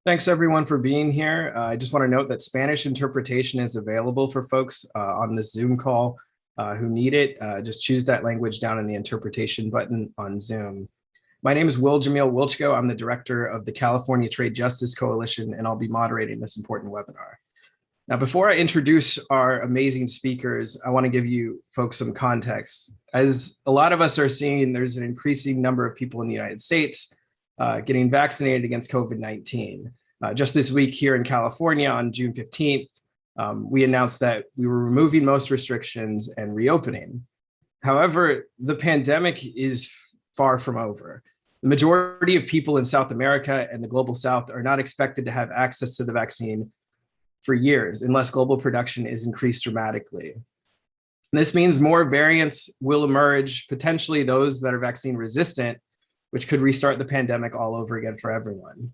Thanks everyone for being here. I just want to note that Spanish interpretation is available for folks on this Zoom call who need it. Just choose that language down in the interpretation button on Zoom. My name is Will Jamil Wilchko. I'm the director of the California Trade Justice Coalition, and I'll be moderating this important webinar. Now, before I introduce our amazing speakers, I want to give you folks some context. As a lot of us are seeing, there's an increasing number of people in the United States getting vaccinated against COVID-19. Just this week here in California on June 15th, we announced that we were removing most restrictions and reopening. However, the pandemic is far from over. The majority of people in South America and the global South are not expected to have access to the vaccine for years unless global production is increased dramatically. This means more variants will emerge, potentially those that are vaccine resistant, which could restart the pandemic all over again for everyone.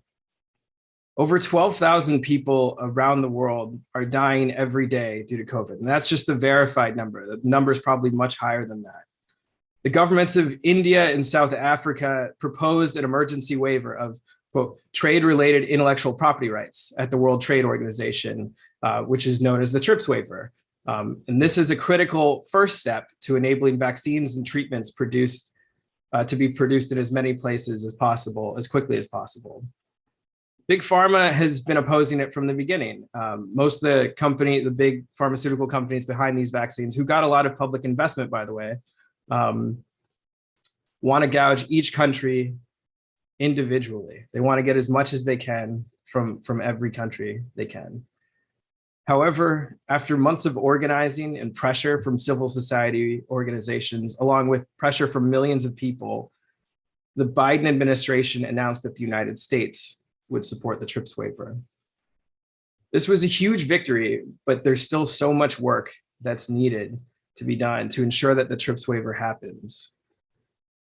Over 12,000 people around the world are dying every day due to COVID, and that's just the verified number. The number is probably much higher than that. The governments of India and South Africa proposed an emergency waiver of, quote, trade-related intellectual property rights at the World Trade Organization, which is known as the TRIPS waiver. And this is a critical first step to enabling vaccines and treatments to be produced in as many places as possible, as quickly as possible. Big Pharma has been opposing it from the beginning. Most of the big pharmaceutical companies behind these vaccines, who got a lot of public investment, by the way, want to gouge each country individually. They want to get as much as they can from every country they can. However, after months of organizing and pressure from civil society organizations, along with pressure from millions of people, the Biden administration announced that the United States would support the TRIPS waiver. This was a huge victory, but there's still so much work that's needed to be done to ensure that the TRIPS waiver happens.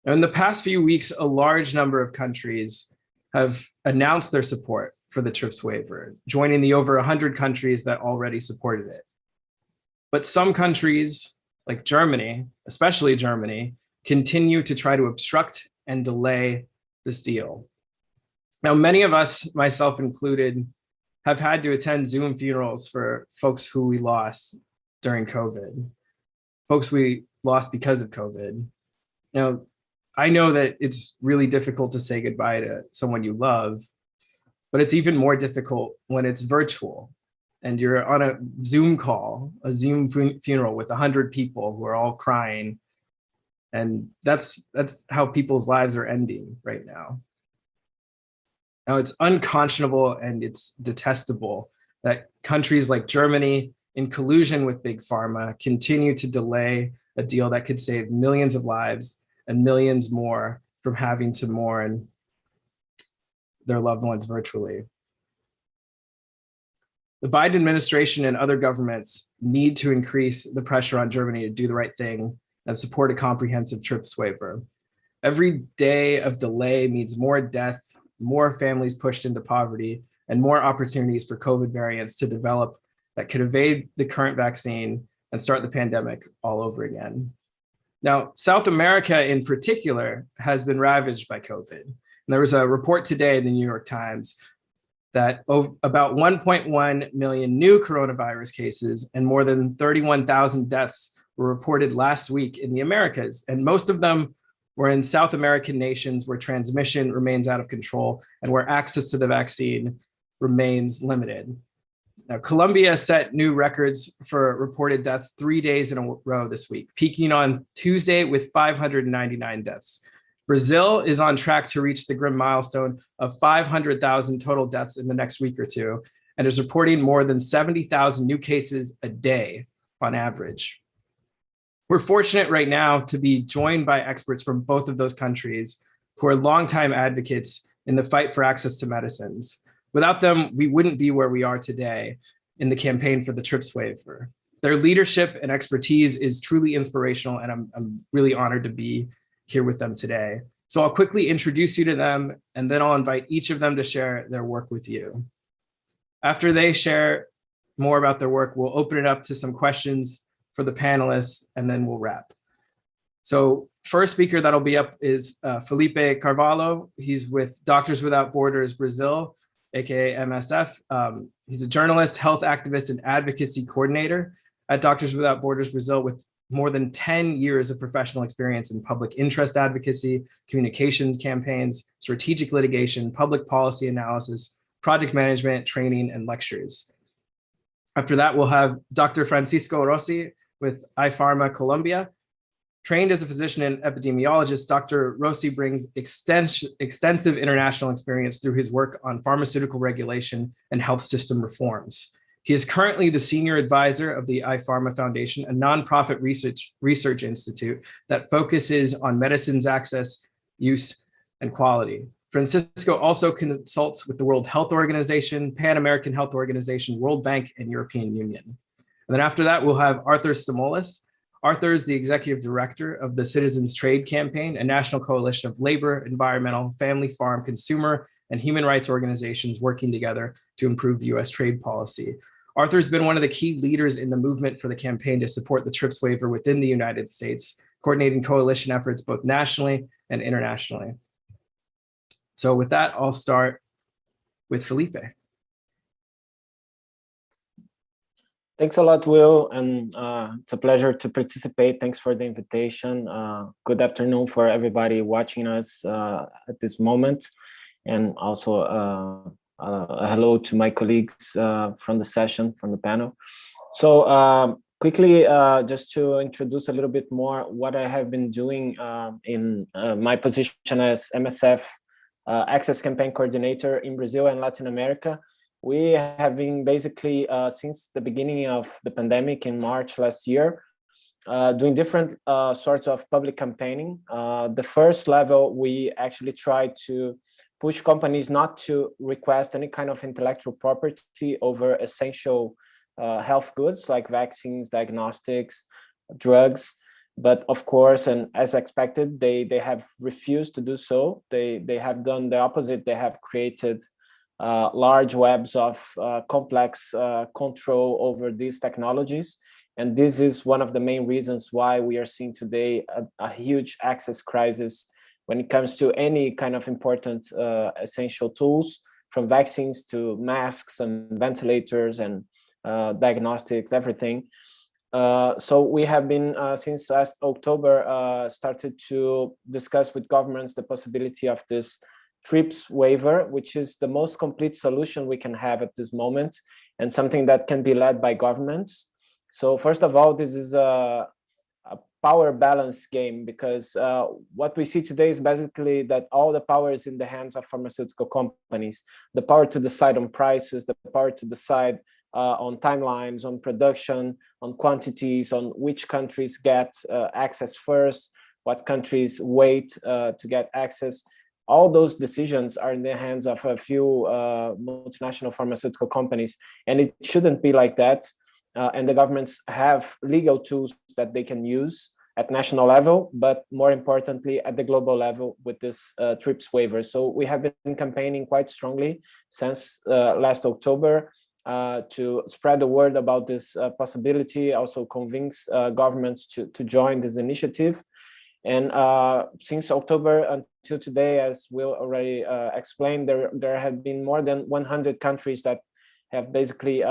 Now, in the past few weeks, a large number of countries have announced their support for the TRIPS waiver, joining the over 100 countries that already supported it. But some countries, like Germany, especially Germany, continue to try to obstruct and delay this deal. Now, many of us, myself included, have had to attend Zoom funerals for folks who we lost during COVID, folks we lost because of COVID. Now, I know that it's really difficult to say goodbye to someone you love, but it's even more difficult when it's virtual and you're on a Zoom call, a Zoom funeral with 100 people who are all crying. And that's how people's lives are ending right now. Now, it's unconscionable and it's detestable that countries like Germany, in collusion with Big Pharma, continue to delay a deal that could save millions of lives and millions more from having to mourn their loved ones virtually. The Biden administration and other governments need to increase the pressure on Germany to do the right thing and support a comprehensive TRIPS waiver. Every day of delay means more death, more families pushed into poverty, and more opportunities for COVID variants to develop that could evade the current vaccine and start the pandemic all over again. Now, South America in particular has been ravaged by COVID. And there was a report today in the New York Times that about 1.1 million new coronavirus cases and more than 31,000 deaths were reported last week in the Americas. And most of them were in South American nations where transmission remains out of control and where access to the vaccine remains limited. Now, Colombia set new records for reported deaths 3 days in a row this week, peaking on Tuesday with 599 deaths. Brazil is on track to reach the grim milestone of 500,000 total deaths in the next week or two, and is reporting more than 70,000 new cases a day on average. We're fortunate right now to be joined by experts from both of those countries who are longtime advocates in the fight for access to medicines. Without them, we wouldn't be where we are today in the campaign for the TRIPS waiver. Their leadership and expertise is truly inspirational, and I'm really honored to be here with them today. So I'll quickly introduce you to them, and then I'll invite each of them to share their work with you. After they share more about their work, we'll open it up to some questions for the panelists, and then we'll wrap. So first speaker that'll be up is Felipe Carvalho. He's with Doctors Without Borders Brazil, aka MSF. He's a journalist, health activist, and advocacy coordinator at Doctors Without Borders Brazil, with more than 10 years of professional experience in public interest advocacy, communications campaigns, strategic litigation, public policy analysis, project management, training, and lectures. After that, we'll have Dr. Francisco Rossi with Ifarma, Colombia. Trained as a physician and epidemiologist, Dr. Rossi brings extensive international experience through his work on pharmaceutical regulation and health system reforms. He is currently the senior advisor of the Ifarma Foundation, a nonprofit research institute that focuses on medicines access, use, and quality. Francisco also consults with the World Health Organization, Pan American Health Organization, World Bank, and European Union. And then after that, we'll have Arthur Stamolis. Arthur is the executive director of the Citizens Trade Campaign, a national coalition of labor, environmental, family farm, consumer, and human rights organizations working together to improve US trade policy. Arthur's been one of the key leaders in the movement for the campaign to support the TRIPS waiver within the United States, coordinating coalition efforts both nationally and internationally. So with that, I'll start with Felipe. Thanks a lot, Will, and it's a pleasure to participate. Thanks for the invitation. Good afternoon for everybody watching us at this moment, and also a hello to my colleagues from the session, from the panel. So quickly, just to introduce a little bit more what I have been doing in my position as MSF Access Campaign Coordinator in Brazil and Latin America. We have been basically, since the beginning of the pandemic in March last year, doing different sorts of public campaigning. The first level, we actually tried to push companies not to request any kind of intellectual property over essential health goods like vaccines, diagnostics, drugs. But of course, and as expected, they have refused to do so. They have done the opposite. They have created large webs of complex control over these technologies. And this is one of the main reasons why we are seeing today a huge access crisis when it comes to any kind of important essential tools, from vaccines to masks and ventilators and diagnostics, everything. So we have been, since last October, started to discuss with governments the possibility of this TRIPS waiver, which is the most complete solution we can have at this moment, and something that can be led by governments. So first of all, this is a power balance game, because what we see today is basically that all the power is in the hands of pharmaceutical companies. The power to decide on prices, the power to decide on timelines, on production, on quantities, on which countries get access first, what countries wait to get access. All those decisions are in the hands of a few multinational pharmaceutical companies, and it shouldn't be like that. And the governments have legal tools that they can use at national level, but more importantly, at the global level with this TRIPS waiver. So we have been campaigning quite strongly since last October to spread the word about this possibility, also convince governments to join this initiative. And since October until today, as Will already explained, there have been more than 100 countries that have basically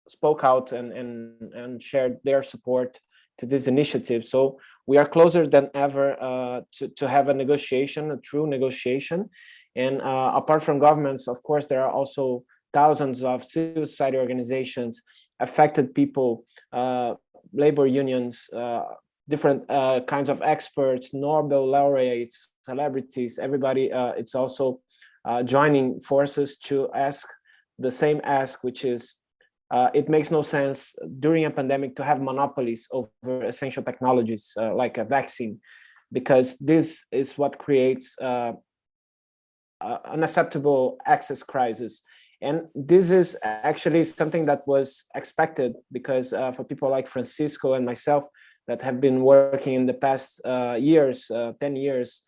spoke out and shared their support to this initiative. So we are closer than ever to have a negotiation, a true negotiation. And apart from governments, of course, there are also thousands of civil society organizations, affected people, labor unions, different kinds of experts, Nobel laureates, celebrities, everybody. It's also joining forces to ask the same ask, which is, it makes no sense during a pandemic to have monopolies over essential technologies like a vaccine, because this is what creates unacceptable access crisis. And this is actually something that was expected, because for people like Francisco and myself that have been working in the past years, 10 years,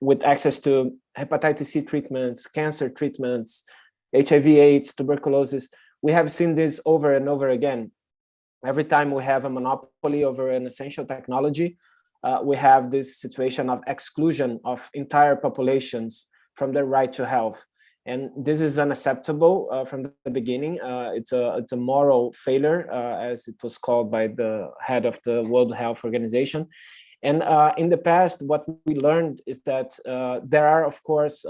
with access to hepatitis C treatments, cancer treatments, HIV/AIDS, tuberculosis, we have seen this over and over again. Every time we have a monopoly over an essential technology, we have this situation of exclusion of entire populations from their right to health. And this is unacceptable from the beginning. It's a moral failure, as it was called by the head of the World Health Organization. And in the past, what we learned is that there are, of course,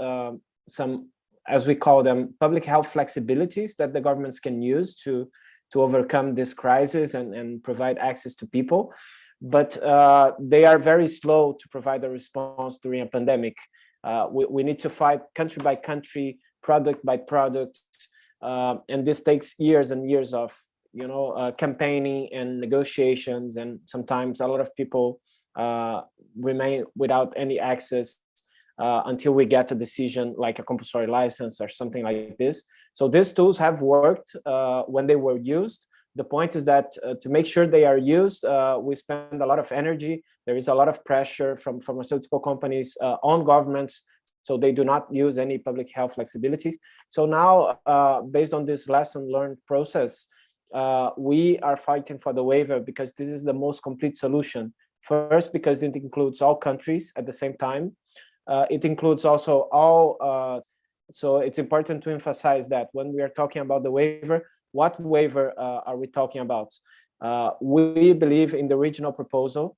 some, as we call them, public health flexibilities that the governments can use to overcome this crisis and provide access to people. But they are very slow to provide a response during a pandemic. We need to fight country by country, product by product, and this takes years and years of campaigning and negotiations, and sometimes a lot of people remain without any access until we get a decision like a compulsory license or something like this. So these tools have worked when they were used. The point is that to make sure they are used, we spend a lot of energy. There is a lot of pressure from pharmaceutical companies on governments, so they do not use any public health flexibilities. So now, based on this lesson learned process, we are fighting for the waiver because this is the most complete solution. First, because it includes all countries at the same time. It includes also all, so it's important to emphasize that when we are talking about the waiver, what waiver are we talking about? We believe in the regional proposal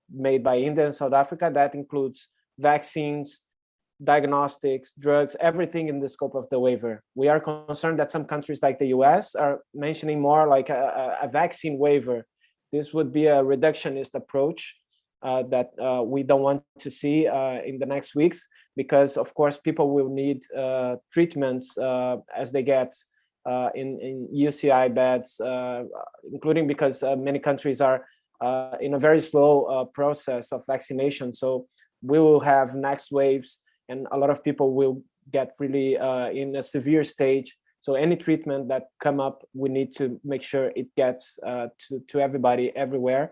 made by India and South Africa that includes vaccines, diagnostics, drugs, everything in the scope of the waiver. We are concerned that some countries like the US are mentioning more like a vaccine waiver. This would be a reductionist approach that we don't want to see in the next weeks, because of course people will need treatments as they get in UCI beds, including because many countries are in a very slow process of vaccination. So we will have next waves and a lot of people will get really in a severe stage. So any treatment that come up, we need to make sure it gets to everybody everywhere.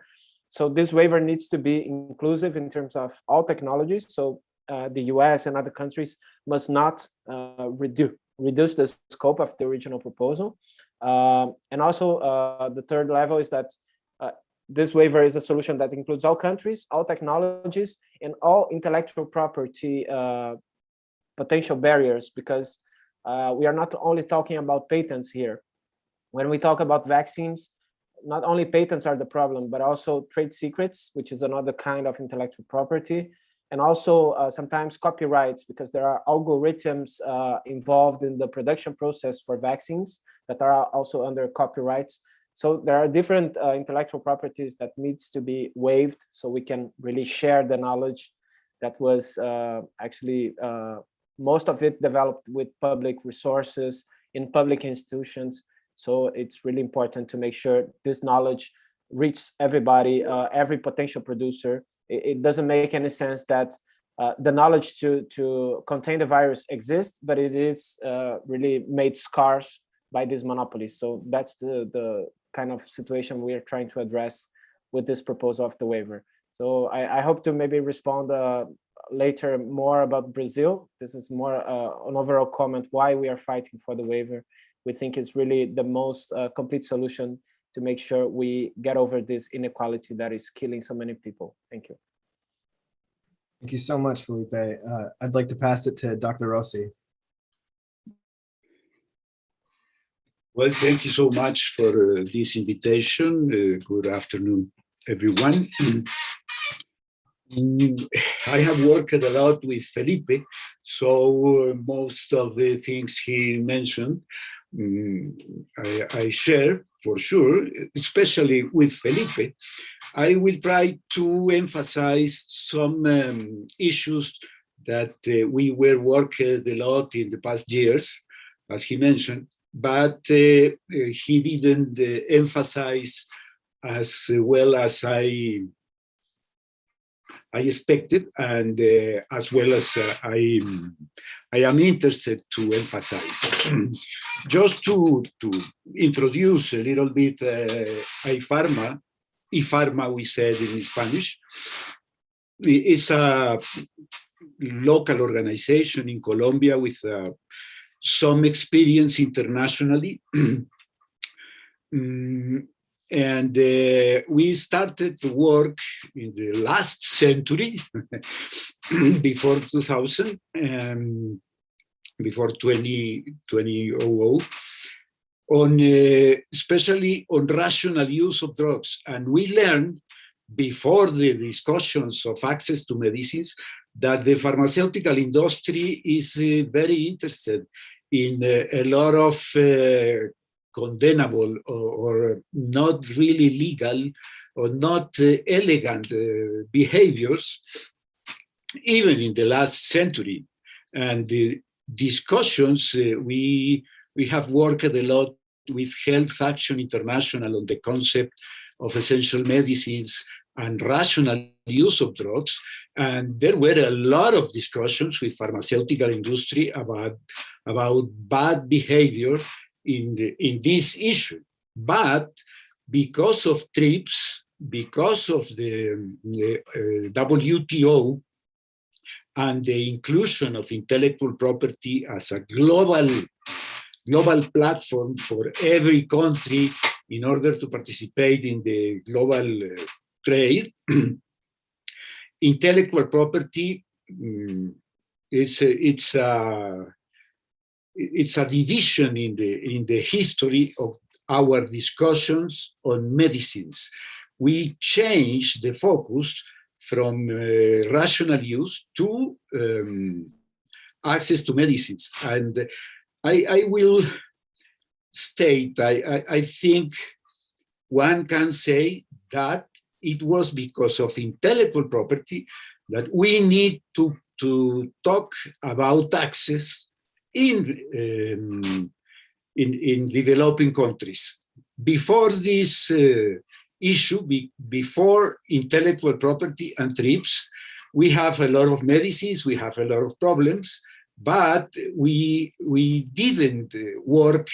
So this waiver needs to be inclusive in terms of all technologies. So the US and other countries must not reduce the scope of the original proposal. And also the third level is that this waiver is a solution that includes all countries, all technologies, and all intellectual property potential barriers, because we are not only talking about patents here. When we talk about vaccines, not only patents are the problem, but also trade secrets, which is another kind of intellectual property, and also sometimes copyrights, because there are algorithms involved in the production process for vaccines that are also under copyrights. So there are different intellectual properties that needs to be waived so we can really share the knowledge that was actually most of it developed with public resources in public institutions. So it's really important to make sure this knowledge reaches everybody, every potential producer. It doesn't make any sense that the knowledge to contain the virus exists, but it is really made scarce by these monopolies. So that's the kind of situation we are trying to address with this proposal of the waiver. So I hope to maybe respond later more about Brazil. This is more an overall comment why we are fighting for the waiver. We think it's really the most complete solution to make sure we get over this inequality that is killing so many people. Thank you. Thank you so much, Felipe. I'd like to pass it to Dr. Rossi. Well, thank you so much for this invitation. Good afternoon, everyone. I have worked a lot with Felipe, so most of the things he mentioned, I share for sure, especially with Felipe. I will try to emphasize some issues that we were working a lot in the past years, as he mentioned, but he didn't emphasize as well as I expected, and as well as I am interested to emphasize. Just to introduce a little bit Ifarma we said in Spanish, is a local organization in Colombia with some experience internationally. And we started to work in the last century, before 2000, before 2000, on especially on rational use of drugs. And we learned before the discussions of access to medicines that the pharmaceutical industry is very interested in a lot of condemnable or not really legal or not elegant behaviors, even in the last century. And the discussions, we have worked a lot with Health Action International on the concept of essential medicines and rational use of drugs. And there were a lot of discussions with pharmaceutical industry about bad behavior in this issue. But because of TRIPS, because of the WTO and the inclusion of intellectual property as a global platform for every country in order to participate in the global trade, intellectual property it's a division in the history of our discussions on medicines. We changed the focus from rational use to access to medicines. And I will state, I think one can say that it was because of intellectual property that we need to talk about access in developing countries. Before this issue, before intellectual property and TRIPS, we have a lot of medicines, we have a lot of problems, but we didn't work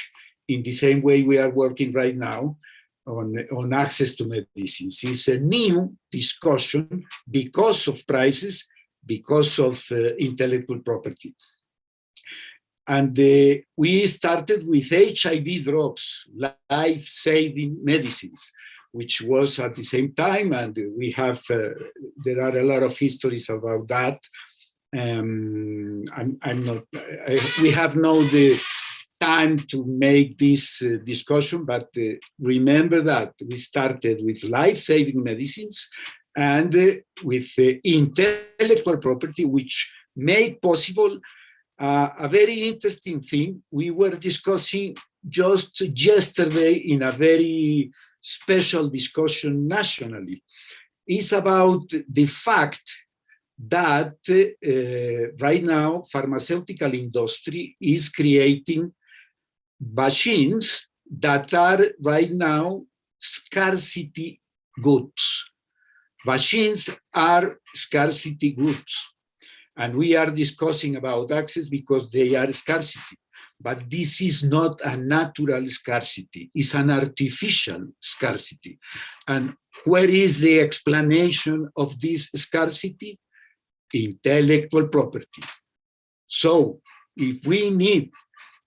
in the same way we are working right now on access to medicines. It's a new discussion because of prices, because of intellectual property. And we started with HIV drugs, life-saving medicines, which was at the same time, and we have, there are a lot of histories about that. We have no the time to make this discussion, but remember that we started with life-saving medicines and with intellectual property, which made possible a very interesting thing we were discussing just yesterday in a very special discussion nationally. It's about the fact that right now pharmaceutical industry is creating vaccines that are right now scarcity goods. Vaccines are scarcity goods. And we are discussing about access because they are scarcity. But this is not a natural scarcity, it's an artificial scarcity. And where is the explanation of this scarcity? Intellectual property. So if we need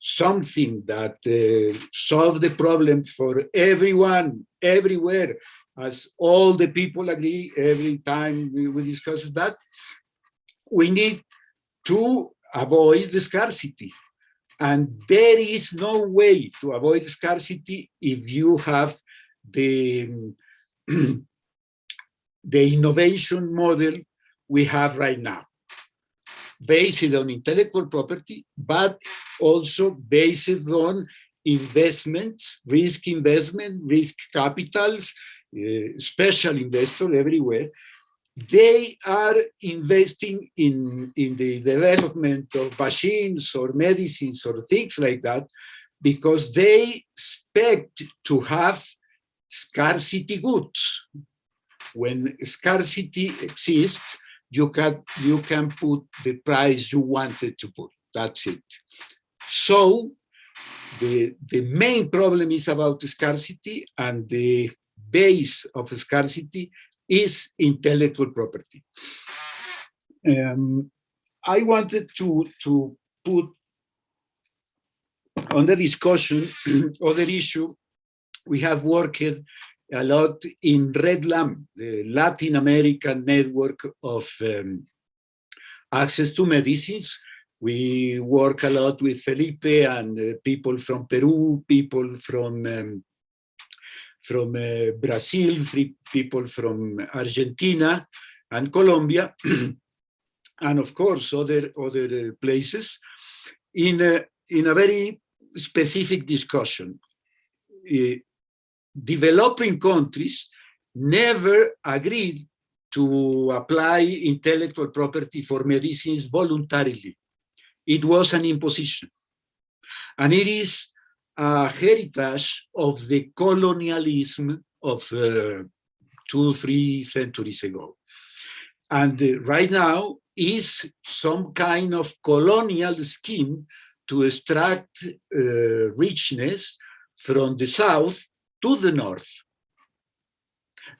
something that solves the problem for everyone, everywhere, as all the people agree every time we discuss that, we need to avoid the scarcity. And there is no way to avoid scarcity if you have the innovation model we have right now, based on intellectual property, but also based on investments, risk capitals, special investor everywhere. They are investing in the development of vaccines or medicines or things like that because they expect to have scarcity goods. When scarcity exists, you can put the price you wanted to put. That's it. So the main problem is about scarcity, and the base of scarcity is intellectual property. I wanted to put on the discussion other issue. We have worked a lot in REDLAM, the Latin American network of access to medicines, We work a lot with Felipe and people from Peru, people from Brazil, people from Argentina and Colombia, and of course other places, in a very specific discussion. Developing countries never agreed to apply intellectual property for medicines voluntarily. It was an imposition. And it is a heritage of the colonialism of 2-3 centuries ago. And right now is some kind of colonial scheme to extract richness from the south to the north.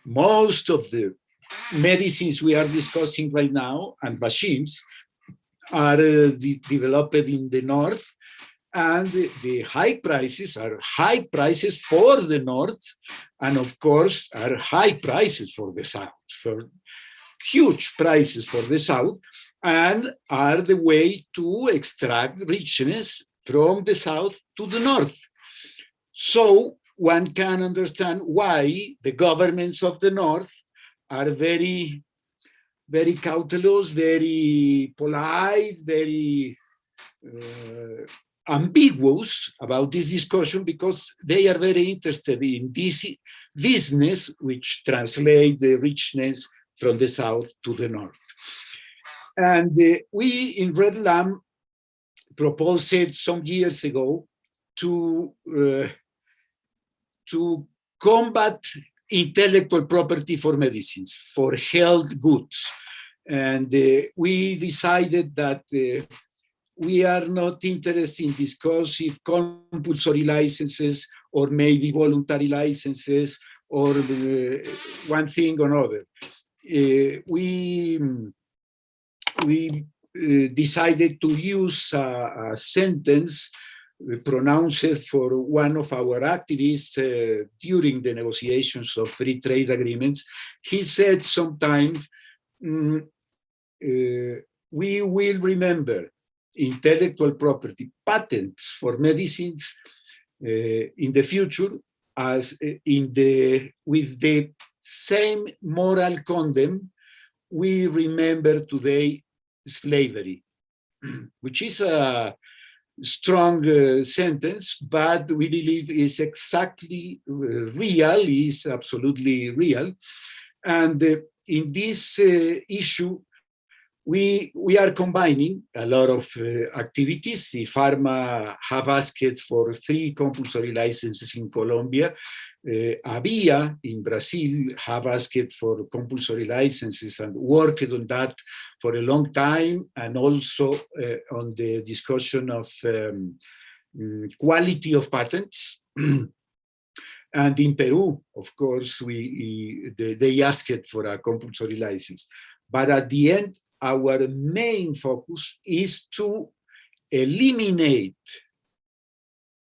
Most of the medicines we are discussing right now and vaccines are developed in the north, and the high prices are high prices for the north, and of course are high prices for the south, for huge prices for the south, and are the way to extract richness from the south to the north. So one can understand why the governments of the north are very, very cautelous, very polite, very ambiguous about this discussion, because they are very interested in this business which translates the richness from the south to the north. And we in Red Lamb proposed some years ago to combat intellectual property for medicines, for health goods. And we decided that we are not interested in discuss if compulsory licenses or maybe voluntary licenses or one thing or another. We decided to use a sentence pronounced for one of our activists during the negotiations of free trade agreements. He said sometimes, we will remember intellectual property patents for medicines in the future as with the same moral condemn we remember today slavery, which is a strong sentence, but we believe is exactly real, is absolutely real. And in this issue, we are combining a lot of activities. Ifarma have asked for 3 compulsory licenses in Colombia. ABIA in Brazil have asked for compulsory licenses and worked on that for a long time, and also on the discussion of quality of patents. And in Peru, of course, they asked for a compulsory license. But at the end, our main focus is to eliminate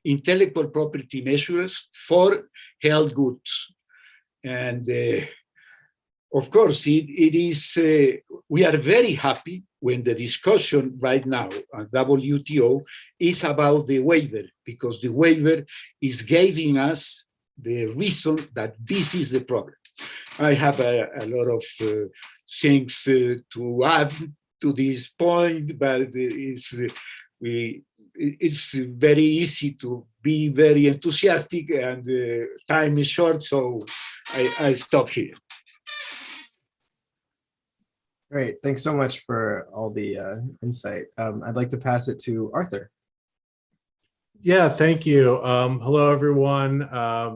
intellectual property measures for health goods. And of course, it is, we are very happy when the discussion right now at WTO is about the waiver, because the waiver is giving us the reason that this is the problem. I have a lot of things to add to this point, but it's very easy to be very enthusiastic, and time is short, so I stop here. Great. Thanks so much for all the insight. I'd like to pass it to Arthur. Yeah, thank you. Hello, everyone.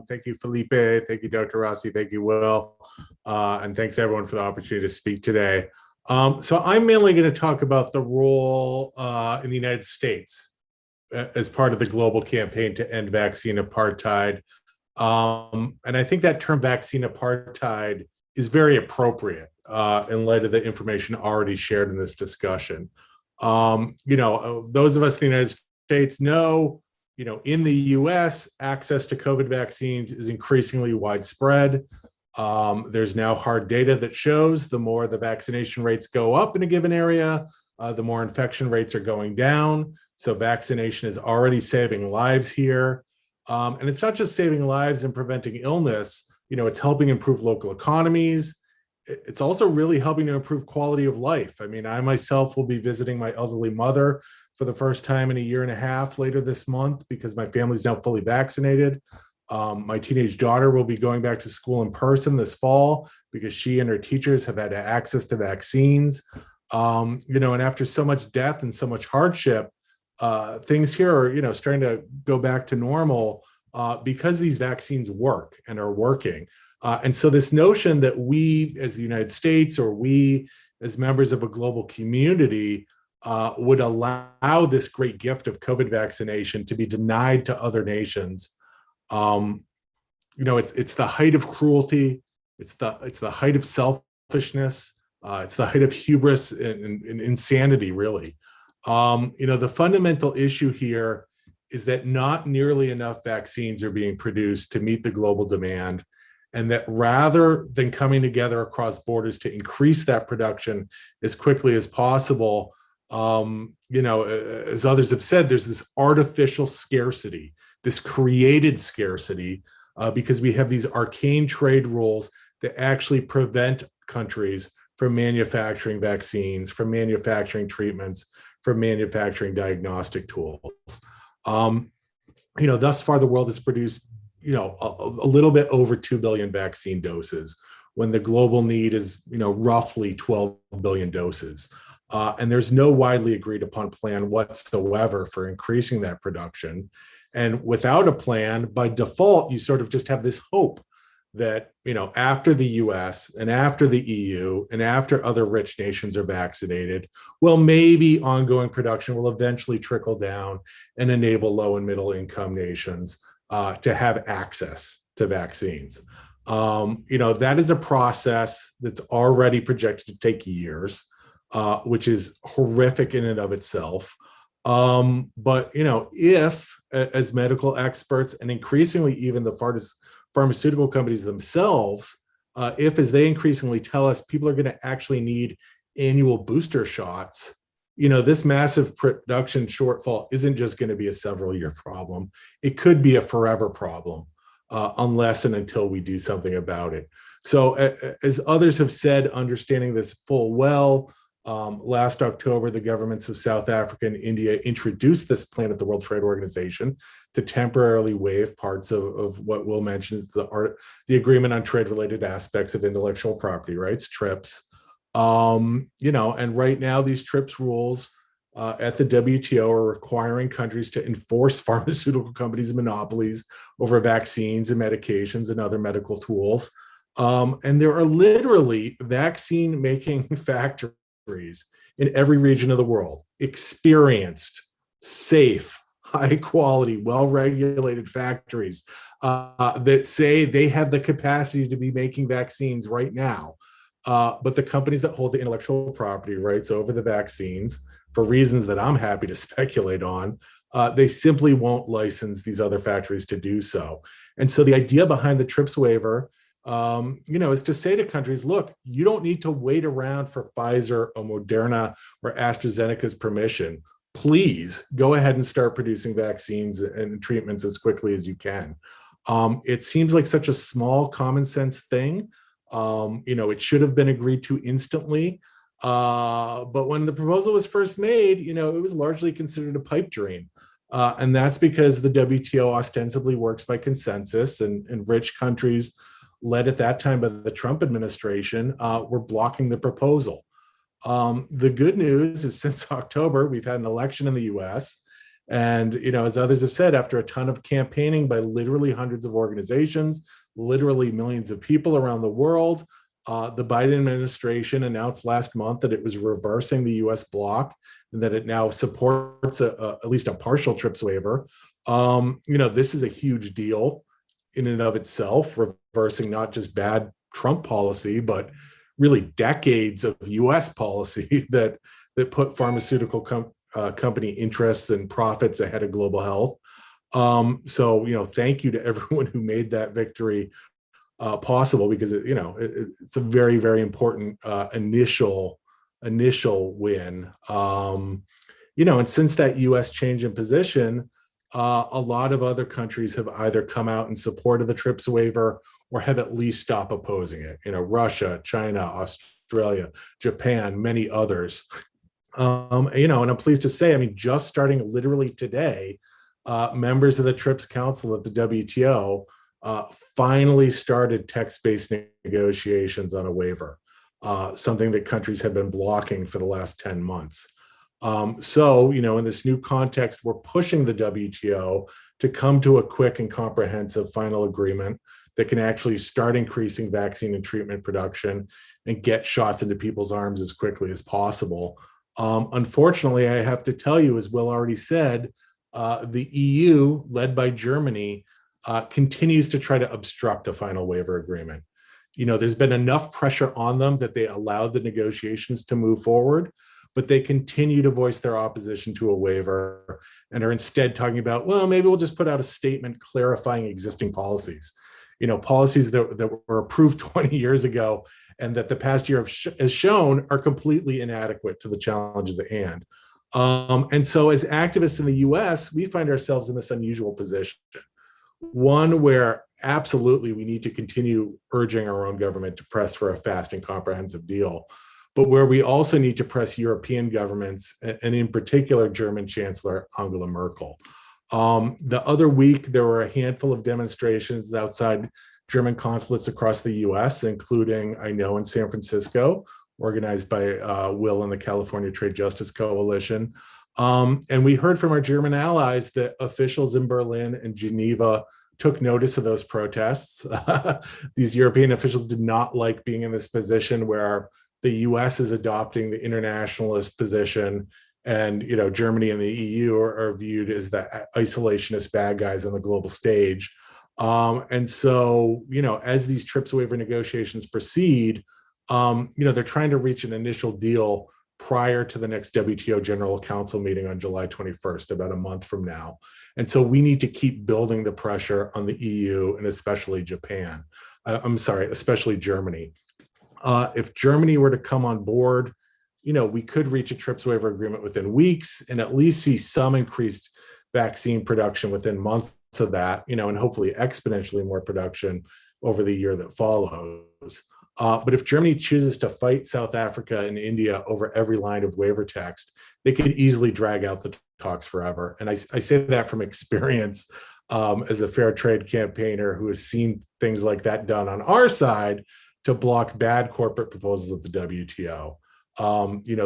Thank you, Felipe. Thank you, Dr. Rossi. Thank you, Will. And thanks, everyone, for the opportunity to speak today. So I'm mainly going to talk about the role in the United States as part of the global campaign to end vaccine apartheid. And I think that term vaccine apartheid is very appropriate in light of the information already shared in this discussion. Those of us in the United States know, in the US, access to COVID vaccines is increasingly widespread. There's now hard data that shows the more the vaccination rates go up in a given area, the more infection rates are going down. So vaccination is already saving lives here. And it's not just saving lives and preventing illness, it's helping improve local economies. It's also really helping to improve quality of life. I mean, I myself will be visiting my elderly mother for the first time in a year and a half later this month because my family's now fully vaccinated. My teenage daughter will be going back to school in person this fall because she and her teachers have had access to vaccines. And after so much death and so much hardship, things here are, starting to go back to normal because these vaccines work and are working. And so this notion that we as the United States or we as members of a global community would allow this great gift of COVID vaccination to be denied to other nations, it's the height of cruelty. It's the height of selfishness. It's the height of hubris and insanity, really. The fundamental issue here is that not nearly enough vaccines are being produced to meet the global demand, and that rather than coming together across borders to increase that production as quickly as possible, as others have said, there's this artificial scarcity, this created scarcity, because we have these arcane trade rules that actually prevent countries from manufacturing vaccines, from manufacturing treatments, from manufacturing diagnostic tools. Thus far, the world has produced, a little bit over 2 billion vaccine doses when the global need is, roughly 12 billion doses. And there's no widely agreed upon plan whatsoever for increasing that production. And without a plan, by default, you sort of just have this hope that, after the US and after the EU and after other rich nations are vaccinated, well, maybe ongoing production will eventually trickle down and enable low and middle income nations to have access to vaccines. That is a process that's already projected to take years, which is horrific in and of itself. But if, as medical experts and increasingly even the pharmaceutical companies themselves, if, as they increasingly tell us, people are going to actually need annual booster shots, this massive production shortfall isn't just going to be a several-year problem. It could be a forever problem, unless and until we do something about it. So, as others have said, understanding this full well, last October, the governments of South Africa and India introduced this plan at the World Trade Organization to temporarily waive parts of what Will mentioned is the Agreement on Trade-Related Aspects of Intellectual Property Rights, TRIPS. And right now these TRIPS rules at the WTO are requiring countries to enforce pharmaceutical companies' monopolies over vaccines and medications and other medical tools. And there are literally vaccine-making factories in every region of the world, experienced, safe, high quality, well-regulated factories that say they have the capacity to be making vaccines right now. But the companies that hold the intellectual property rights over the vaccines, for reasons that I'm happy to speculate on, they simply won't license these other factories to do so. And so the idea behind the TRIPS waiver, is to say to countries, look, you don't need to wait around for Pfizer or Moderna or AstraZeneca's permission. Please go ahead and start producing vaccines and treatments as quickly as you can. It seems like such a small common sense thing. It should have been agreed to instantly. But when the proposal was first made, it was largely considered a pipe dream. And that's because the WTO ostensibly works by consensus, and rich countries, led at that time by the Trump administration, were blocking the proposal. The good news is since October, we've had an election in the US. And, as others have said, after a ton of campaigning by literally hundreds of organizations, literally millions of people around the world, the Biden administration announced last month that it was reversing the US bloc and that it now supports at least a partial TRIPS waiver. This is a huge deal in and of itself, reversing not just bad Trump policy, but really decades of US policy that put pharmaceutical company interests and profits ahead of global health. So, thank you to everyone who made that victory possible, because it's a very, very important initial initial win. And since that US change in position, a lot of other countries have either come out in support of the TRIPS waiver or have at least stopped opposing it. Russia, China, Australia, Japan, many others. And I'm pleased to say, just starting literally today, members of the TRIPS Council at the WTO finally started text-based negotiations on a waiver, something that countries have been blocking for the last 10 months. In this new context, we're pushing the WTO to come to a quick and comprehensive final agreement that can actually start increasing vaccine and treatment production and get shots into people's arms as quickly as possible. Unfortunately, I have to tell you, as Will already said, the EU, led by Germany, continues to try to obstruct a final waiver agreement. There's been enough pressure on them that they allowed the negotiations to move forward, but they continue to voice their opposition to a waiver and are instead talking about, well, maybe we'll just put out a statement clarifying existing policies. Policies that were approved 20 years ago and that the past year has shown are completely inadequate to the challenges at hand. And so as activists in the US, we find ourselves in this unusual position. One where absolutely we need to continue urging our own government to press for a fast and comprehensive deal, but where we also need to press European governments, and in particular, German Chancellor Angela Merkel. The other week, there were a handful of demonstrations outside German consulates across the US, including, I know, in San Francisco, organized by Will and the California Trade Justice Coalition. And we heard from our German allies that officials in Berlin and Geneva took notice of those protests. These European officials did not like being in this position where the US is adopting the internationalist position, and Germany and the EU are viewed as the isolationist bad guys on the global stage. And so, as these TRIPS waiver negotiations proceed, they're trying to reach an initial deal prior to the next WTO General Council meeting on July 21st, about a month from now. And so we need to keep building the pressure on the EU and especially Japan. Especially Germany. If Germany were to come on board, we could reach a TRIPS waiver agreement within weeks and at least see some increased vaccine production within months of that, and hopefully exponentially more production over the year that follows. But if Germany chooses to fight South Africa and India over every line of waiver text, they could easily drag out the talks forever. And I say that from experience as a fair trade campaigner who has seen things like that done on our side to block bad corporate proposals at the WTO.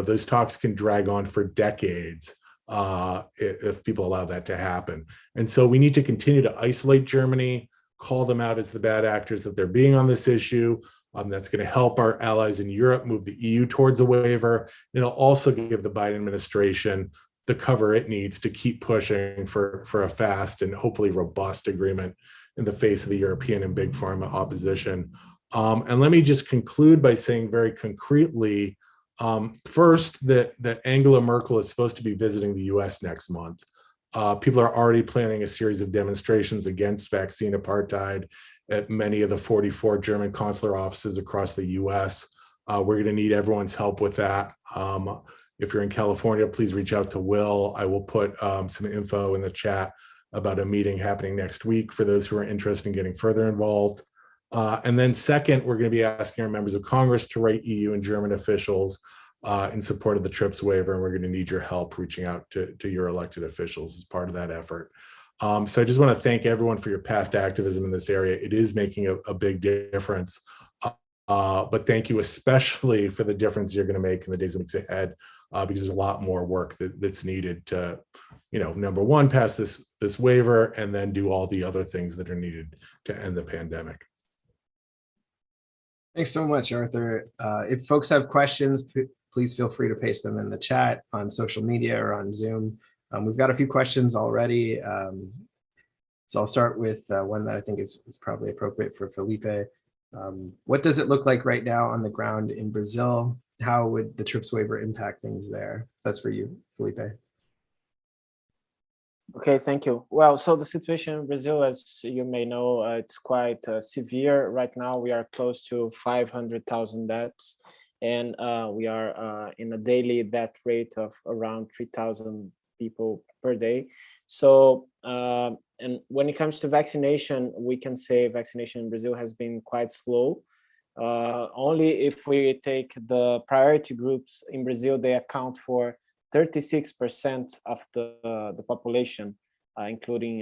Those talks can drag on for decades if people allow that to happen. And so we need to continue to isolate Germany, call them out as the bad actors that they're being on this issue. That's going to help our allies in Europe move the EU towards a waiver. It'll also give the Biden administration the cover it needs to keep pushing for a fast and hopefully robust agreement in the face of the European and big pharma opposition. And let me just conclude by saying very concretely, first, that Angela Merkel is supposed to be visiting the US next month. People are already planning a series of demonstrations against vaccine apartheid at many of the 44 German consular offices across the US. We're going to need everyone's help with that. If you're in California, please reach out to Will. I will put some info in the chat about a meeting happening next week for those who are interested in getting further involved. And then second, we're going to be asking our members of Congress to write EU and German officials in support of the TRIPS waiver, and we're going to need your help reaching out to your elected officials as part of that effort. So I just want to thank everyone for your past activism in this area. It is making a big difference, but thank you especially for the difference you're going to make in the days and weeks ahead, because there's a lot more work that's needed to, number one, pass this waiver and then do all the other things that are needed to end the pandemic. Thanks so much, Arthur. If folks have questions, please feel free to paste them in the chat on social media or on Zoom. We've got a few questions already. So I'll start with one that I think is probably appropriate for Felipe. What does it look like right now on the ground in Brazil? How would the TRIPS waiver impact things there? That's for you, Felipe. Okay, thank you. Well, so the situation in Brazil, as you may know, it's quite severe. Right now, we are close to 500,000 deaths. and we are in a daily death rate of around 3,000 people per day. So, and when it comes to vaccination, we can say vaccination in Brazil has been quite slow. Only if we take the priority groups in Brazil, they account for 36% of the population, including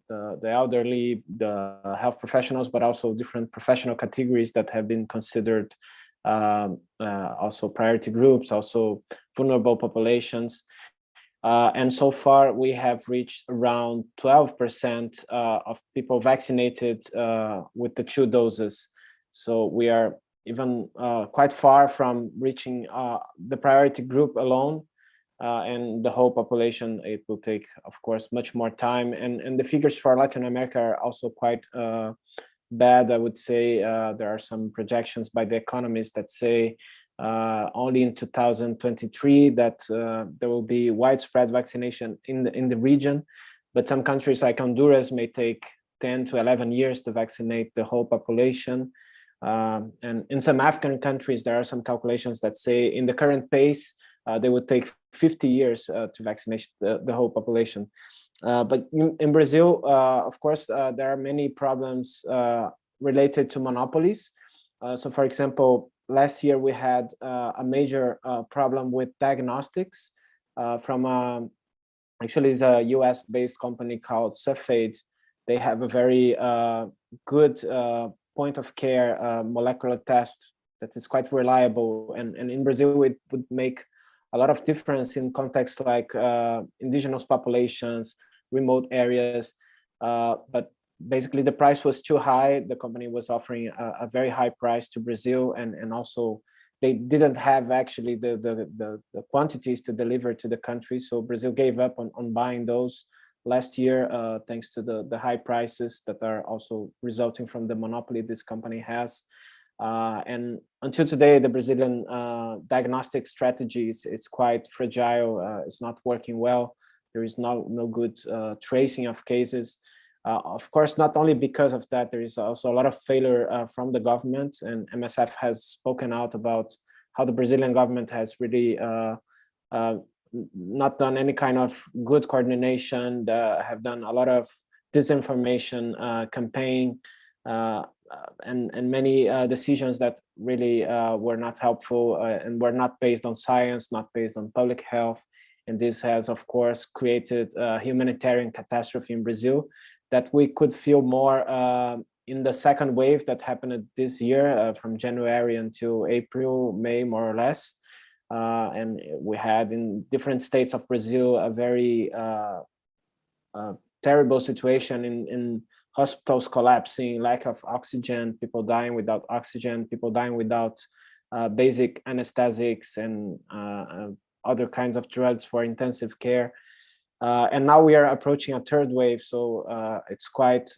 the elderly, the health professionals, but also different professional categories that have been considered also priority groups, also vulnerable populations. And so far, we have reached around 12% of people vaccinated with the 2 doses. So we are even quite far from reaching the priority group alone. And the whole population, it will take, of course, much more time. And the figures for Latin America are also quite bad, I would say. There are some projections by the economists that say only in 2023 that there will be widespread vaccination in the region. But some countries like Honduras may take 10 to 11 years to vaccinate the whole population. And in some African countries, there are some calculations that say in the current pace, they would take 50 years to vaccinate the whole population. But in Brazil, of course, there are many problems related to monopolies. So for example, last year we had a major problem with diagnostics from actually it's a US-based company called Cepheid. They have a very good point of care molecular test that is quite reliable. And in Brazil, it would make a lot of difference in contexts like indigenous populations, remote areas. But basically the price was too high. The company was offering a very high price to Brazil, and also they didn't have actually the quantities to deliver to the country. So Brazil gave up on buying those last year, thanks to the high prices that are also resulting from the monopoly this company has. And until today, the Brazilian diagnostic strategy is quite fragile. It's not working well. There is no good tracing of cases. Of course, not only because of that, there is also a lot of failure from the government, and MSF has spoken out about how the Brazilian government has really not done any kind of good coordination, have done a lot of disinformation campaign, and many decisions that really were not helpful and were not based on science, not based on public health. And this has, of course, created a humanitarian catastrophe in Brazil that we could feel more in the second wave that happened this year from January until April, May, more or less. And we had in different states of Brazil a very terrible situation in hospitals collapsing, lack of oxygen, people dying without oxygen, people dying without basic anesthetics and other kinds of drugs for intensive care. And now we are approaching a third wave, so it's quite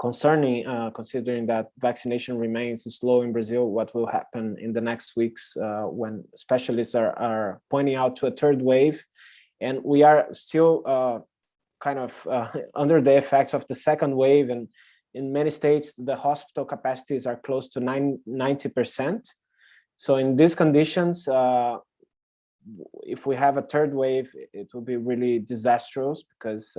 concerning, considering that vaccination remains slow in Brazil. What will happen in the next weeks when specialists are pointing out to a third wave, and we are still kind of under the effects of the second wave, and in many states the hospital capacities are close to 90%. So in these conditions, if we have a third wave, it will be really disastrous, because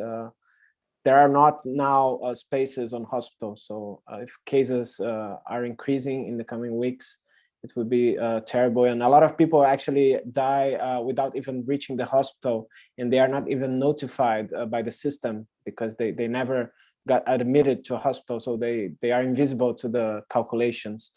there are not now spaces on hospitals. So if cases are increasing in the coming weeks, it would be terrible. And a lot of people actually die without even reaching the hospital, and they are not even notified by the system, because they never got admitted to a hospital. So they are invisible to the calculations.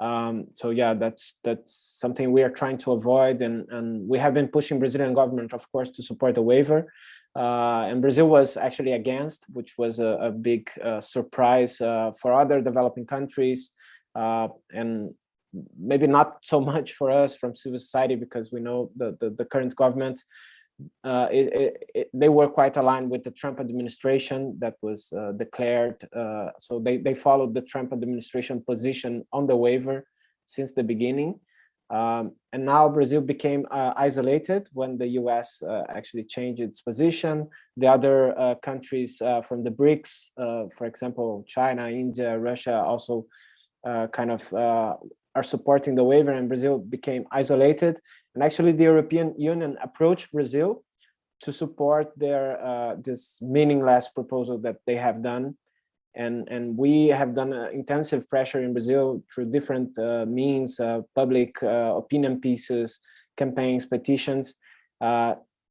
So yeah, that's something we are trying to avoid, and we have been pushing Brazilian government, of course, to support the waiver. And Brazil was actually against, which was a big surprise for other developing countries, and maybe not so much for us from civil society, because we know the current government, they were quite aligned with the Trump administration that was declared. So they followed the Trump administration position on the waiver since the beginning. And now Brazil became isolated when the US actually changed its position. The other countries from the BRICS, for example, China, India, Russia, also kind of are supporting the waiver, and Brazil became isolated. And actually, the European Union approached Brazil to support their this meaningless proposal that they have done. And we have done intensive pressure in Brazil through different means, public opinion pieces, campaigns, petitions,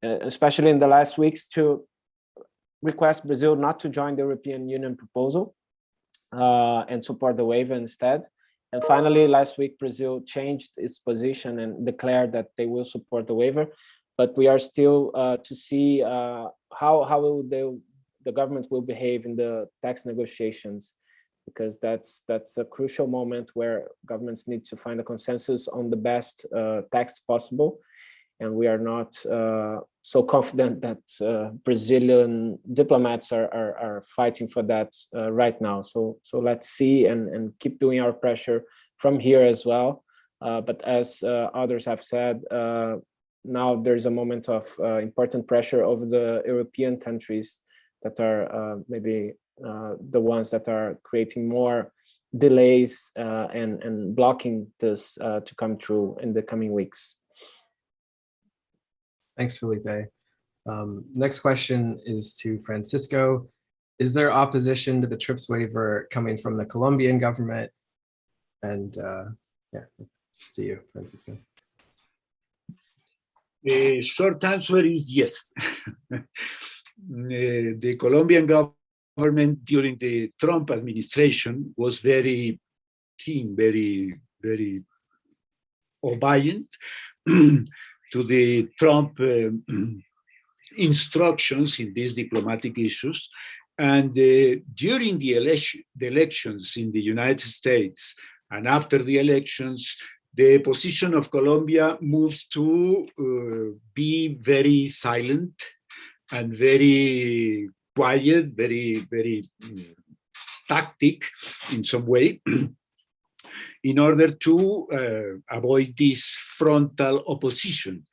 especially in the last weeks, to request Brazil not to join the European Union proposal and support the waiver instead. And finally, last week, Brazil changed its position and declared that they will support the waiver. But we are still to see how the government will behave in the tax negotiations, because that's a crucial moment where governments need to find a consensus on the best tax possible. And we are not so confident that Brazilian diplomats are fighting for that right now. So let's see and keep doing our pressure from here as well. But as others have said, now there's a moment of important pressure over the European countries that are maybe the ones that are creating more delays and blocking this to come true in the coming weeks. Thanks, Felipe. Next question is to Francisco. Is there opposition to the TRIPS waiver coming from the Colombian government? And yeah, it's to you, Francisco. The short answer is yes. The Colombian government during the Trump administration was very keen, very obedient to the Trump instructions in these diplomatic issues. And during the elections in the United States and after the elections, the position of Colombia moves to be very silent and very quiet, very tactic in some way, in order to avoid this frontal opposition.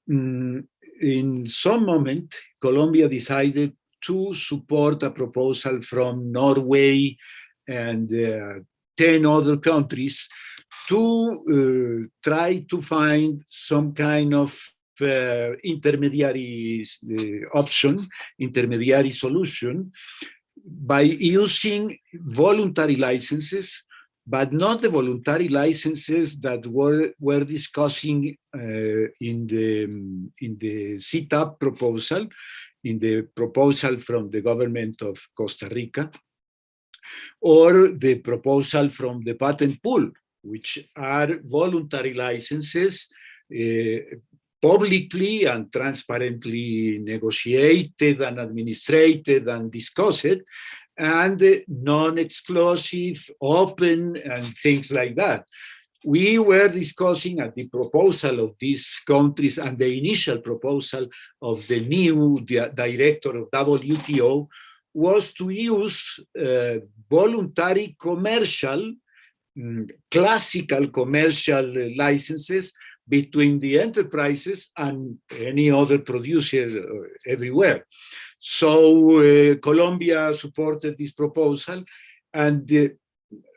In some moment, Colombia decided to support a proposal from Norway and 10 other countries to try to find some kind of intermediary option, intermediary solution, by using voluntary licenses, but not the voluntary licenses that were discussing in the CTAP proposal, in the proposal from the government of Costa Rica, or the proposal from the patent pool, which are voluntary licenses publicly and transparently negotiated and administrated and discussed, and non-exclusive, open, and things like that. We were discussing at the proposal of these countries and the initial proposal of the new director of WTO was to use voluntary commercial, classical commercial licenses between the enterprises and any other producer everywhere. So Colombia supported this proposal, and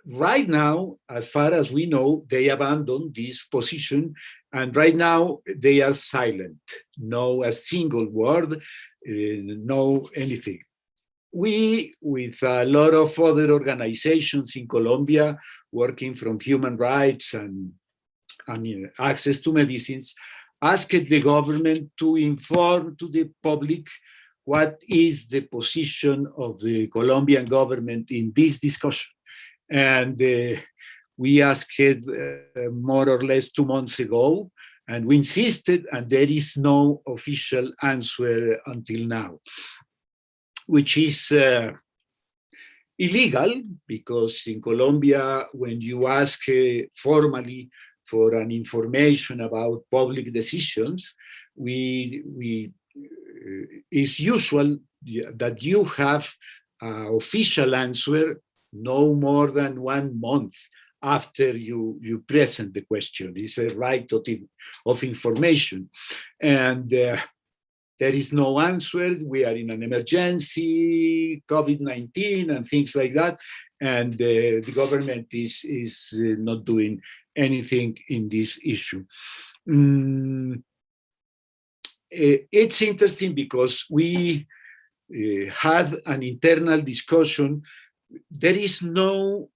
right now, as far as we know, they abandoned this position, and right now they are silent. No a single word, no anything. We, with a lot of other organizations in Colombia working from human rights and access to medicines, asked the government to inform to the public what is the position of the Colombian government in this discussion. And we asked more or less 2 months ago, and we insisted, and there is no official answer until now, which is illegal, because in Colombia, when you ask formally for an information about public decisions, it's usual that you have an official answer no more than 1 month after you present the question. It's a right of information. And there is no answer. We are in an emergency, COVID-19 and things like that. And the government is not doing anything in this issue. It's interesting because we had an internal discussion. There is no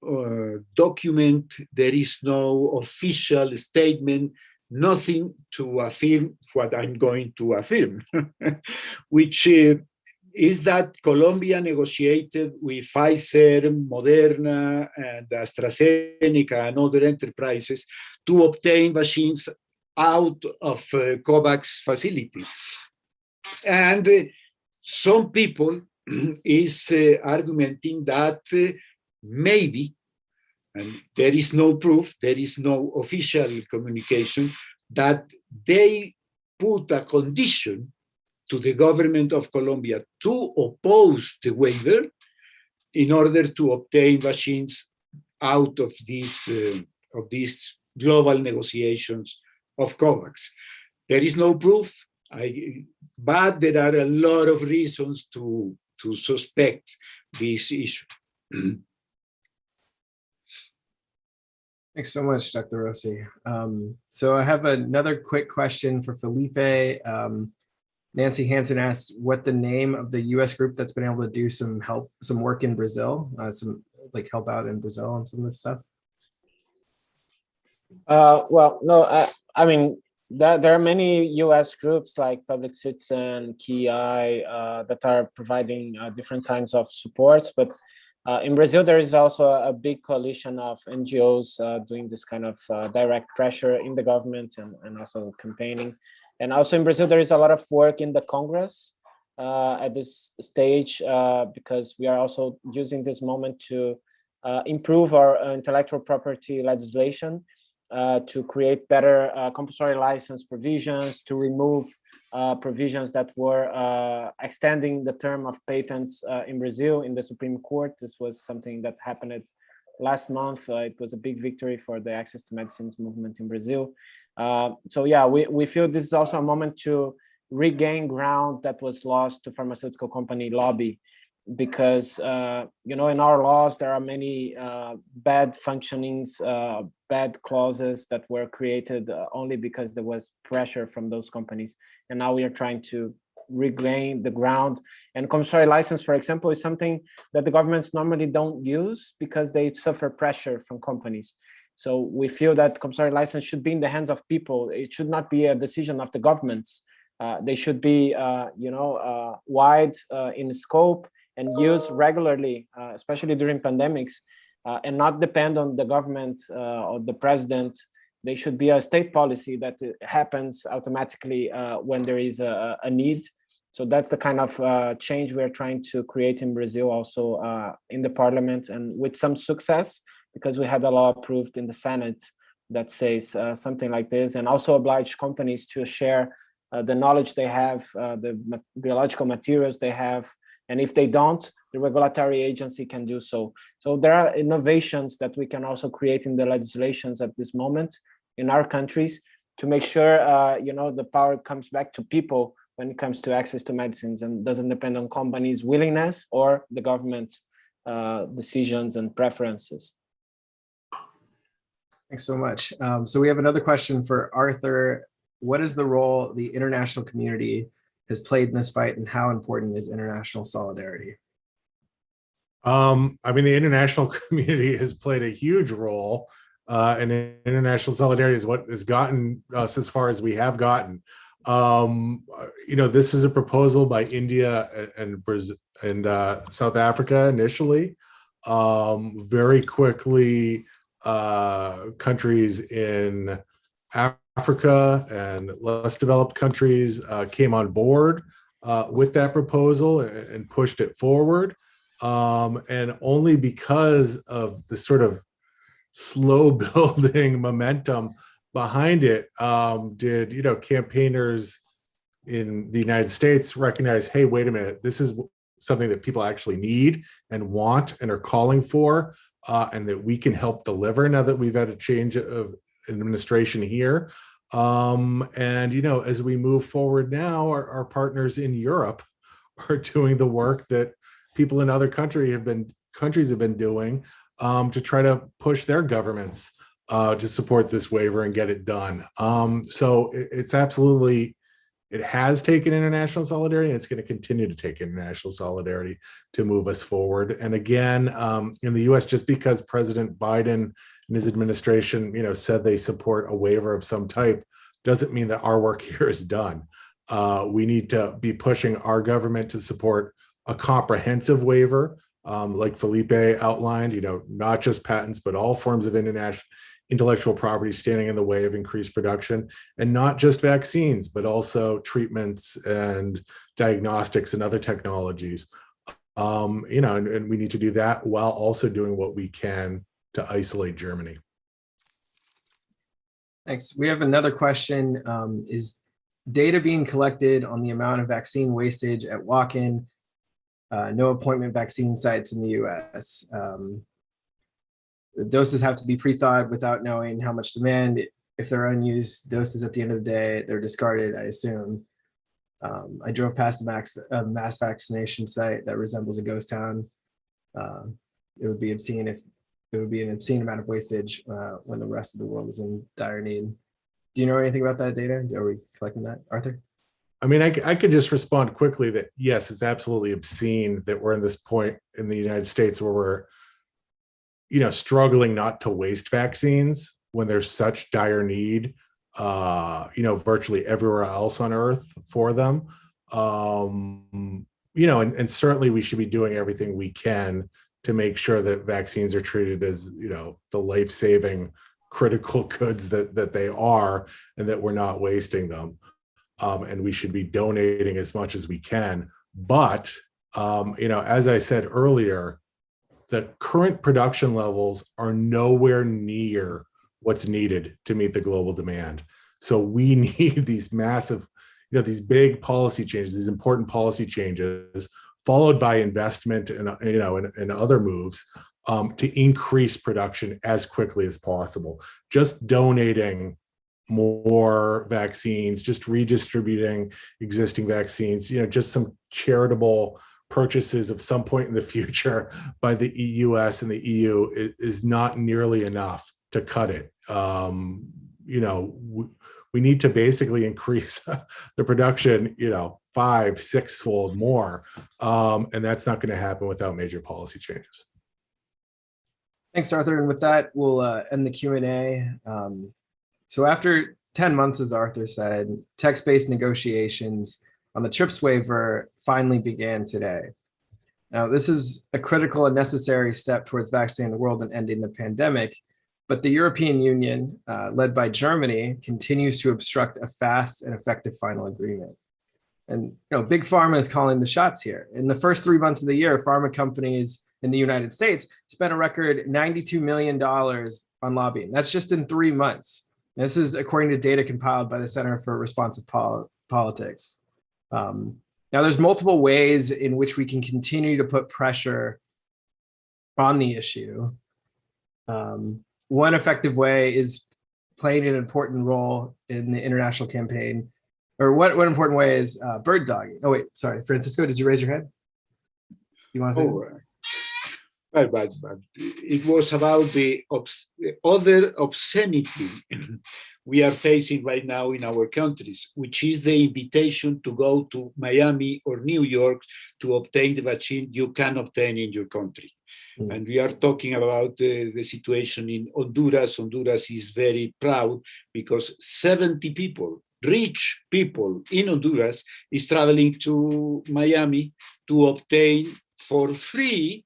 document, there is no official statement, nothing to affirm what I'm going to affirm, which is that Colombia negotiated with Pfizer, Moderna, and AstraZeneca and other enterprises to obtain vaccines out of COVAX facility. And some people is arguing that maybe, and there is no proof, there is no official communication, that they put a condition to the government of Colombia to oppose the waiver in order to obtain vaccines out of these global negotiations of COVAX. There is no proof, but there are a lot of reasons to suspect this issue. Thanks so much, Dr. Rossi. So I have another quick question for Felipe. Nancy Hansen asked what the name of the U.S. group that's been able to do some work in Brazil, help out in Brazil on some of this stuff. Well, no, I mean, there are many U.S. groups like Public Citizen, KEI, that are providing different kinds of supports. But in Brazil, there is also a big coalition of NGOs doing this kind of direct pressure in the government and also campaigning. And also in Brazil, there is a lot of work in the Congress at this stage because we are also using this moment to improve our intellectual property legislation, to create better compulsory license provisions, to remove provisions that were extending the term of patents in Brazil in the Supreme Court. This was something that happened last month. It was a big victory for the access to medicines movement in Brazil. So yeah, we feel this is also a moment to regain ground that was lost to pharmaceutical company lobby, because in our laws there are many bad functionings, bad clauses that were created only because there was pressure from those companies, and now we are trying to regain the ground. And compulsory license, for example, is something that the governments normally don't use because they suffer pressure from companies. So we feel that compulsory license should be in the hands of people. It should not be a decision of the governments. They should be wide in scope and used regularly, especially during pandemics, and not depend on the government or the president. They should be a state policy that happens automatically when there is a need. So that's the kind of change we're trying to create in Brazil, also in the parliament, and with some success, because we had a law approved in the Senate that says something like this, and also oblige companies to share the knowledge they have, the biological materials they have, and if they don't, the regulatory agency can do so. So there are innovations that we can also create in the legislations at this moment in our countries to make sure the power comes back to people when it comes to access to medicines, and doesn't depend on companies' willingness or the government's decisions and preferences. Thanks so much. So we have another question for Arthur. What is the role the international community has played in this fight, and how important is international solidarity? I mean, the international community has played a huge role, and international solidarity is what has gotten us as far as we have gotten. This is a proposal by India and Brazil and South Africa initially. Very quickly, countries in Africa and less developed countries came on board with that proposal and pushed it forward. And only because of the sort of slow building momentum behind it did campaigners in the United States recognize, hey, wait a minute, this is something that people actually need and want and are calling for, and that we can help deliver now that we've had a change of administration here. And, as we move forward now, our partners in Europe are doing the work that people in other countries have been doing to try to push their governments to support this waiver and get it done. So it's absolutely, it has taken international solidarity, and it's going to continue to take international solidarity to move us forward. And again, in the US, just because President Biden and his administration, said they support a waiver of some type, doesn't mean that our work here is done. We need to be pushing our government to support a comprehensive waiver, like Felipe outlined, not just patents, but all forms of intellectual property standing in the way of increased production, and not just vaccines, but also treatments and diagnostics and other technologies. And we need to do that while also doing what we can to isolate Germany. Thanks. We have another question. Is data being collected on the amount of vaccine wastage at walk-in, no appointment vaccine sites in the US? The doses have to be pre-thought without knowing how much demand. If they're unused doses at the end of the day, they're discarded, I assume. I drove past a mass vaccination site that resembles a ghost town. It would be obscene an obscene amount of wastage when the rest of the world is in dire need. Do you know anything about that data? Are we collecting that, Arthur? I mean, I could just respond quickly that yes, it's absolutely obscene that we're in this point in the United States where we're, struggling not to waste vaccines when there's such dire need, virtually everywhere else on Earth for them. And certainly we should be doing everything we can to make sure that vaccines are treated as, the life-saving critical goods that they are, and that we're not wasting them. And we should be donating as much as we can. But, as I said earlier, the current production levels are nowhere near what's needed to meet the global demand. So we need these massive, these big policy changes, these important policy changes, followed by investment and other moves to increase production as quickly as possible. Just donating more vaccines, just redistributing existing vaccines, just some charitable purchases of some point in the future by the US and the EU is not nearly enough to cut it. We need to basically increase the production, 5-6-fold more. And that's not going to happen without major policy changes. Thanks, Arthur. And with that, we'll end the Q&A. So after 10 months, as Arthur said, text-based negotiations on the TRIPS waiver finally began today. Now, this is a critical and necessary step towards vaccinating the world and ending the pandemic, but the European Union, led by Germany, continues to obstruct a fast and effective final agreement. And Big Pharma is calling the shots here. In the first 3 months of the year, pharma companies in the United States spent a record $92 million on lobbying. That's just in 3 months. And this is according to data compiled by the Center for Responsive Politics. Now, there's multiple ways in which we can continue to put pressure on the issue. One effective way is playing an important role in the international campaign. Or what important way is bird dogging? Oh, wait, sorry. Francisco, did you raise your hand? You want to say something? But it was about the other obscenity we are facing right now in our countries, which is the invitation to go to Miami or New York to obtain the vaccine you can obtain in your country. And we are talking about the situation in Honduras. Honduras is very proud because 70 people, rich people in Honduras, is traveling to Miami to obtain for free,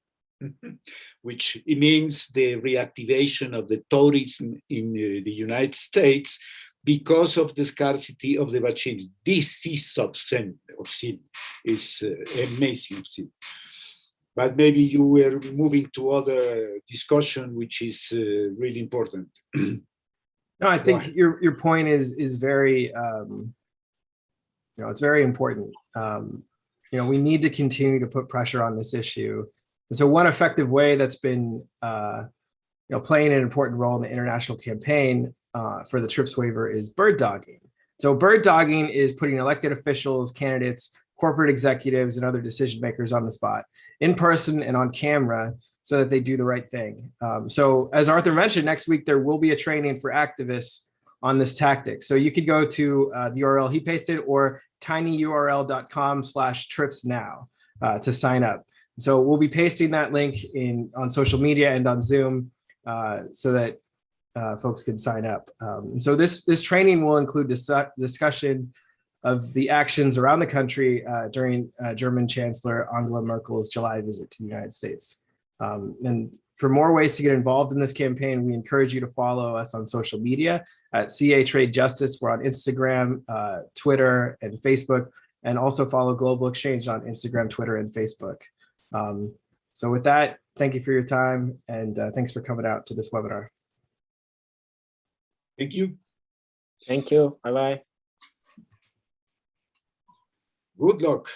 which means the reactivation of the tourism in the United States because of the scarcity of the vaccines. This is obscene. It's amazing obscene. But maybe you were moving to other discussion, which is really important. No, I think your point is very, it's very important. We need to continue to put pressure on this issue. And so one effective way that's been, playing an important role in the international campaign for the TRIPS waiver is bird dogging. So bird dogging is putting elected officials, candidates, corporate executives, and other decision makers on the spot, in person and on camera, so that they do the right thing. So as Arthur mentioned, next week there will be a training for activists on this tactic. So you could go to the URL he pasted or tinyurl.com/tripsnow to sign up. So we'll be pasting that link on social media and on Zoom so that folks can sign up. So this training will include discussion of the actions around the country during German Chancellor Angela Merkel's July visit to the United States. And for more ways to get involved in this campaign, we encourage you to follow us on social media at CA Trade Justice. We're on Instagram, Twitter, and Facebook, and also follow Global Exchange on Instagram, Twitter, and Facebook. So with that, thank you for your time, and thanks for coming out to this webinar. Thank you. Thank you. Bye-bye. Good luck.